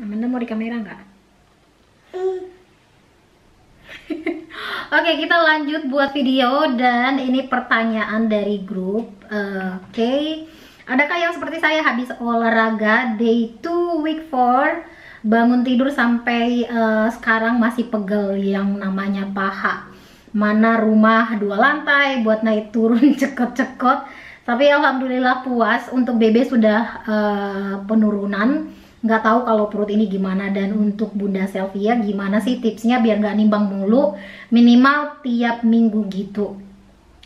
Amanda mau di kamera nggak? Oke, kita lanjut buat video dan ini pertanyaan dari grup. Oke. Adakah yang seperti saya habis olahraga day 2 week 4 bangun tidur sampai sekarang masih pegel yang namanya paha? Mana rumah 2 lantai buat naik turun cekot-cekot. Tapi alhamdulillah puas, untuk BB sudah penurunan. Nggak tahu kalau perut ini gimana. Dan untuk Bunda Selvia gimana sih tipsnya biar nggak nimbang mulu, minimal tiap minggu gitu.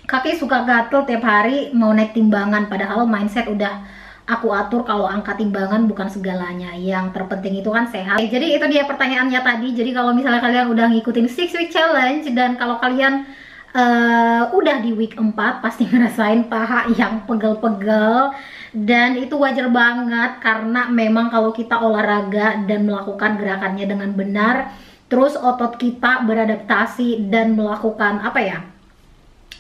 Kaki suka gatel tiap hari mau naik timbangan, padahal mindset udah aku atur kalau angkat timbangan bukan segalanya, yang terpenting itu kan sehat. Jadi itu dia pertanyaannya tadi. Jadi kalau misalnya kalian udah ngikutin 6 week challenge dan kalau kalian udah di week 4 pasti ngerasain paha yang pegel-pegel. Dan itu wajar banget karena memang kalau kita olahraga dan melakukan gerakannya dengan benar, terus otot kita beradaptasi dan melakukan apa ya,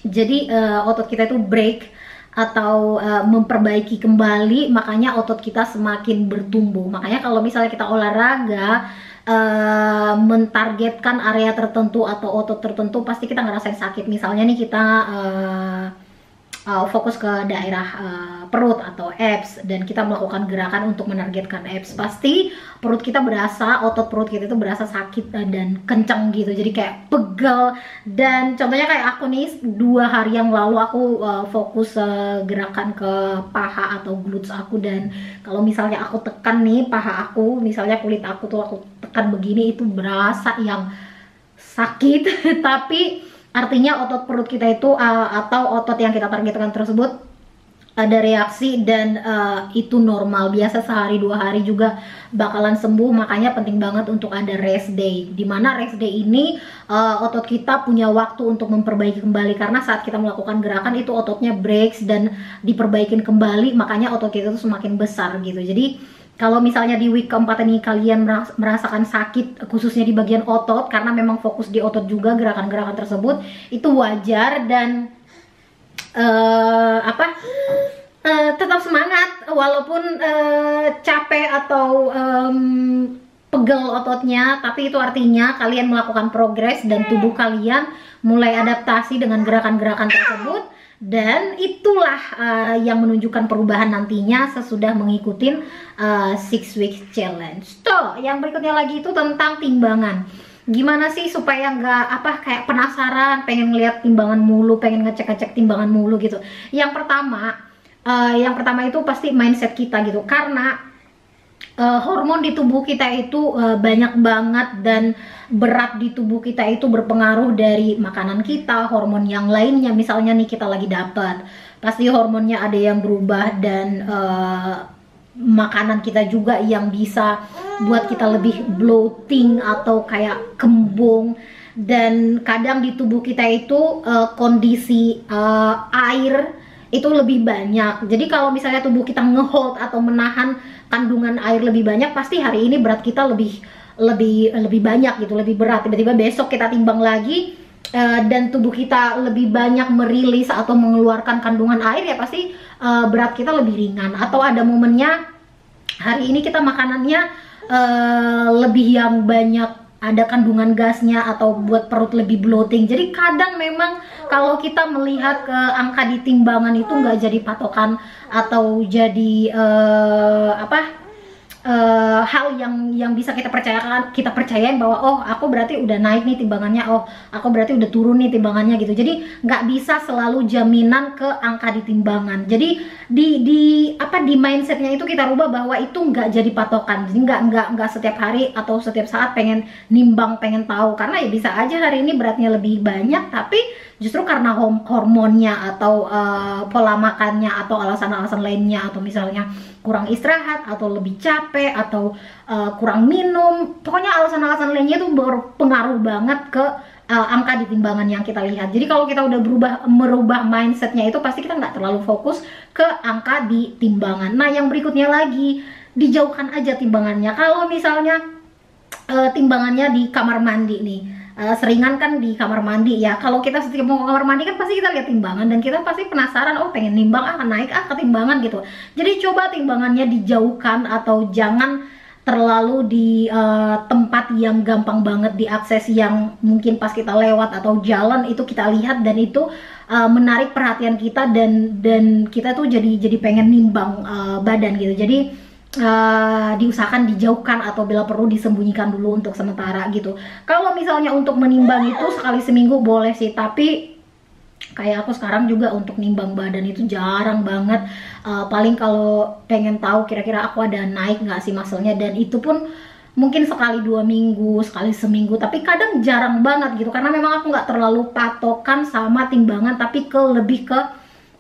jadi otot kita itu break atau memperbaiki kembali, makanya otot kita semakin bertumbuh. Makanya kalau misalnya kita olahraga mentargetkan area tertentu atau otot tertentu, pasti kita ngerasain sakit. Misalnya nih kita fokus ke daerah perut atau abs dan kita melakukan gerakan untuk menargetkan abs, pasti perut kita berasa, otot perut kita itu berasa sakit dan kenceng gitu, jadi kayak pegel. Dan contohnya kayak aku nih 2 hari yang lalu aku fokus gerakan ke paha atau glutes aku, dan kalau misalnya aku tekan nih paha aku, misalnya kulit aku tuh aku tekan begini, itu berasa yang sakit tapi artinya otot perut kita itu atau otot yang kita targetkan tersebut ada reaksi dan itu normal. Biasa sehari 2 hari juga bakalan sembuh. Makanya penting banget untuk ada rest day, dimana rest day ini otot kita punya waktu untuk memperbaiki kembali, karena saat kita melakukan gerakan itu ototnya breaks dan diperbaikin kembali, makanya otot kita itu semakin besar gitu. Jadi kalau misalnya di week keempat ini kalian merasakan sakit khususnya di bagian otot, karena memang fokus di otot juga gerakan-gerakan tersebut, itu wajar. Dan tetap semangat walaupun capek atau pegel ototnya, tapi itu artinya kalian melakukan progres dan tubuh kalian mulai adaptasi dengan gerakan-gerakan tersebut. Dan itulah yang menunjukkan perubahan nantinya sesudah mengikuti 6 week challenge. Tuh, yang berikutnya lagi itu tentang timbangan. Gimana sih supaya nggak kayak penasaran, pengen ngeliat timbangan mulu, pengen ngecek-ngecek timbangan mulu gitu. Yang pertama itu pasti mindset kita gitu, karena hormon di tubuh kita itu banyak banget, dan berat di tubuh kita itu berpengaruh dari makanan kita, hormon yang lainnya. Misalnya nih kita lagi dapat, pasti hormonnya ada yang berubah, dan makanan kita juga yang bisa buat kita lebih bloating atau kayak kembung. Dan kadang di tubuh kita itu kondisi air itu lebih banyak. Jadi kalau misalnya tubuh kita ngehold atau menahan kandungan air lebih banyak, pasti hari ini berat kita lebih banyak gitu, lebih berat. Tiba-tiba besok kita timbang lagi dan tubuh kita lebih banyak merilis atau mengeluarkan kandungan air, ya pasti berat kita lebih ringan. Atau ada momennya hari ini kita makanannya lebih yang banyak ada kandungan gasnya atau buat perut lebih bloating. Jadi kadang memang kalau kita melihat ke angka di timbangan itu nggak jadi patokan atau jadi hal yang bisa kita percayain bahwa oh aku berarti udah naik nih timbangannya, oh aku berarti udah turun nih timbangannya gitu. Jadi nggak bisa selalu jaminan ke angka di timbangan. Jadi di mindsetnya itu kita rubah bahwa itu nggak jadi patokan. Jadi nggak setiap hari atau setiap saat pengen nimbang, pengen tahu, karena ya bisa aja hari ini beratnya lebih banyak, tapi justru karena hormonnya atau pola makannya atau alasan-alasan lainnya, atau misalnya kurang istirahat atau lebih capek atau kurang minum, pokoknya alasan-alasan lainnya itu berpengaruh banget ke angka di timbangan yang kita lihat. Jadi kalau kita udah merubah mindsetnya itu, pasti kita nggak terlalu fokus ke angka di timbangan. Nah yang berikutnya lagi, dijauhkan aja timbangannya. Kalau misalnya timbangannya di kamar mandi nih, seringan kan di kamar mandi ya. Kalau kita setiap mau ke kamar mandi kan pasti kita lihat timbangan dan kita pasti penasaran, oh pengen nimbang naik ke timbangan gitu. Jadi coba timbangannya dijauhkan atau jangan terlalu di tempat yang gampang banget diakses, yang mungkin pas kita lewat atau jalan itu kita lihat dan itu menarik perhatian kita, dan kita tuh jadi pengen nimbang badan gitu. Jadi diusahakan dijauhkan atau bila perlu disembunyikan dulu untuk sementara gitu. Kalau misalnya untuk menimbang itu sekali seminggu boleh sih, tapi kayak aku sekarang juga untuk nimbang badan itu jarang banget. Paling kalau pengen tahu kira-kira aku ada naik nggak sih muscle-nya, dan itu pun mungkin sekali 2 minggu, sekali seminggu, tapi kadang jarang banget gitu, karena memang aku nggak terlalu patokan sama timbangan, tapi lebih ke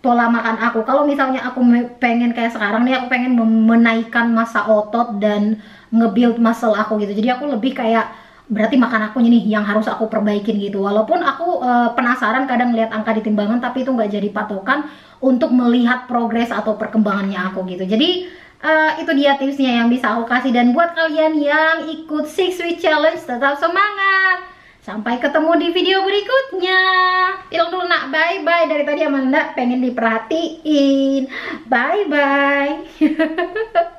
pola makan aku. Kalau misalnya aku pengen kayak sekarang nih, aku pengen menaikkan massa otot dan nge-build muscle aku gitu, jadi aku lebih kayak berarti makan aku nih yang harus aku perbaikin gitu. Walaupun aku penasaran kadang lihat angka di timbangan, tapi itu nggak jadi patokan untuk melihat progres atau perkembangannya aku gitu. Jadi itu dia tipsnya yang bisa aku kasih, dan buat kalian yang ikut 6 week challenge tetap semangat. Sampai ketemu di video berikutnya. Hilang dulu nak, bye bye. Dari tadi Amanda pengen diperhatiin. Bye bye.